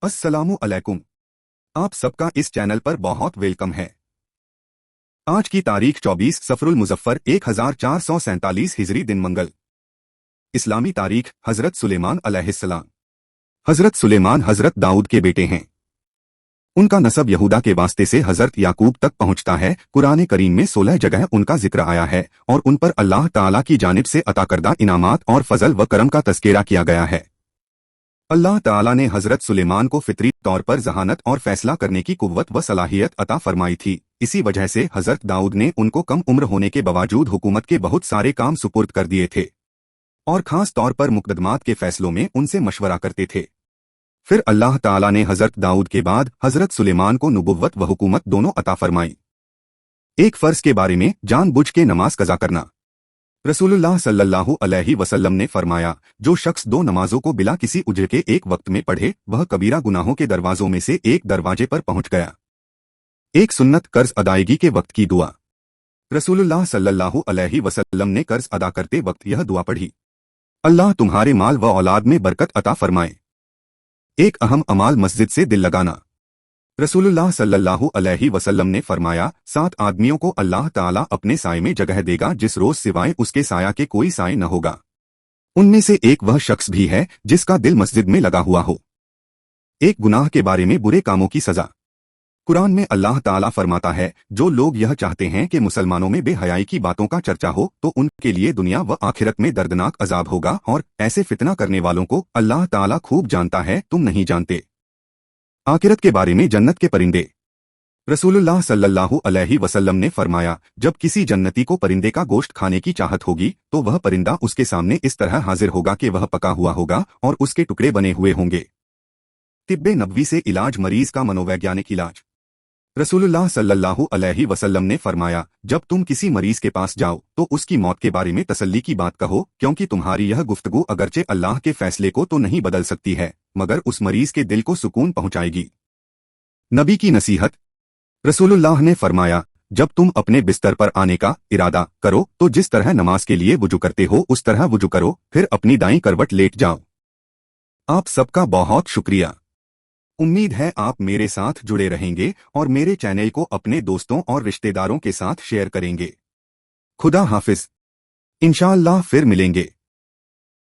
अस्सलामु अलैकुम। आप सबका इस चैनल पर बहुत वेलकम है। आज की तारीख 24 सफरुल मुजफ्फर 1447 हिजरी दिन मंगल। इस्लामी तारीख हजरत सुलेमान अलैहिस्सलाम। हजरत सुलेमान हजरत दाऊद के बेटे हैं। उनका नसब यहूदा के वास्ते से हजरत याकूब तक पहुंचता है। कुरान करीम में 16 जगह उनका जिक्र आया है और उन पर अल्लाह ताला की जानिब से अता करदा इनामात और फजल व करम का तज़किरा किया गया है। अल्लाह ताला ने हजरत सुलेमान को फितरी तौर पर जहानत और फैसला करने की कुव्वत व सलाहियत अता फरमाई थी। इसी वजह से हजरत दाऊद ने उनको कम उम्र होने के बावजूद हुकूमत के बहुत सारे काम सुपुर्द कर दिए थे और खास तौर पर मुकदमात के फैसलों में उनसे मशवरा करते थे। फिर अल्लाह ताला ने हजरत दाऊद के बाद हजरत सुलेमान को नुबुव्वत व हुकूमत दोनों अता फरमाई। एक फर्ज के बारे में जानबूझ के नमाज कज़ा करना। रसूलुल्लाह सल्लल्लाहु अलैहि वसल्लम ने फरमाया, जो शख्स 2 नमाजों को बिला किसी उज्र के एक वक्त में पढ़े वह कबीरा गुनाहों के दरवाजों में से एक दरवाजे पर पहुंच गया। एक सुन्नत कर्ज अदायगी के वक्त की दुआ। रसूलुल्लाह सल्लल्लाहु अलैहि वसल्लम ने कर्ज अदा करते वक्त यह दुआ पढ़ी, अल्लाह तुम्हारे माल व औलाद में बरकत अता फरमाए। एक अहम अमाल मस्जिद से दिल लगाना। रसूलुल्लाह सल्लल्लाहु अलैहि वसल्लम ने फरमाया, 7 आदमियों को अल्लाह ताला अपने साए में जगह देगा जिस रोज सिवाय उसके साया के कोई साए न होगा। उनमें से एक वह शख्स भी है जिसका दिल मस्जिद में लगा हुआ हो। एक गुनाह के बारे में बुरे कामों की सजा। कुरान में अल्लाह ताला फरमाता है, जो लोग यह चाहते हैं कि मुसलमानों में बेहयाई की बातों का चर्चा हो तो उनके लिए दुनिया व आखिरत में दर्दनाक अजाब होगा और ऐसे फितना करने वालों को अल्लाह ताला खूब जानता है, तुम नहीं जानते। आखिरत के बारे में जन्नत के परिंदे। रसूलुल्लाह सल्लल्लाहु अलैहि वसल्लम ने फरमाया, जब किसी जन्नती को परिंदे का गोश्त खाने की चाहत होगी तो वह परिंदा उसके सामने इस तरह हाजिर होगा कि वह पका हुआ होगा और उसके टुकड़े बने हुए होंगे। तिब्बे नबवी से इलाज, मरीज का मनोवैज्ञानिक इलाज। रसूलुल्लाह सल्लल्लाहु अलैहि वसल्लम ने फरमाया, जब तुम किसी मरीज के पास जाओ तो उसकी मौत के बारे में तसल्ली की बात कहो, क्योंकि तुम्हारी यह गुफ्तगू अगरचे अल्लाह के फैसले को तो नहीं बदल सकती है मगर उस मरीज के दिल को सुकून पहुंचाएगी। नबी की नसीहत। रसूलुल्लाह ने फरमाया, जब तुम अपने बिस्तर पर आने का इरादा करो तो जिस तरह नमाज के लिए वुजू करते हो उस तरह वुजू करो, फिर अपनी दाईं करवट लेट जाओ। आप सबका बहुत शुक्रिया। उम्मीद है आप मेरे साथ जुड़े रहेंगे और मेरे चैनल को अपने दोस्तों और रिश्तेदारों के साथ शेयर करेंगे। खुदा हाफिज। इंशाअल्लाह फिर मिलेंगे।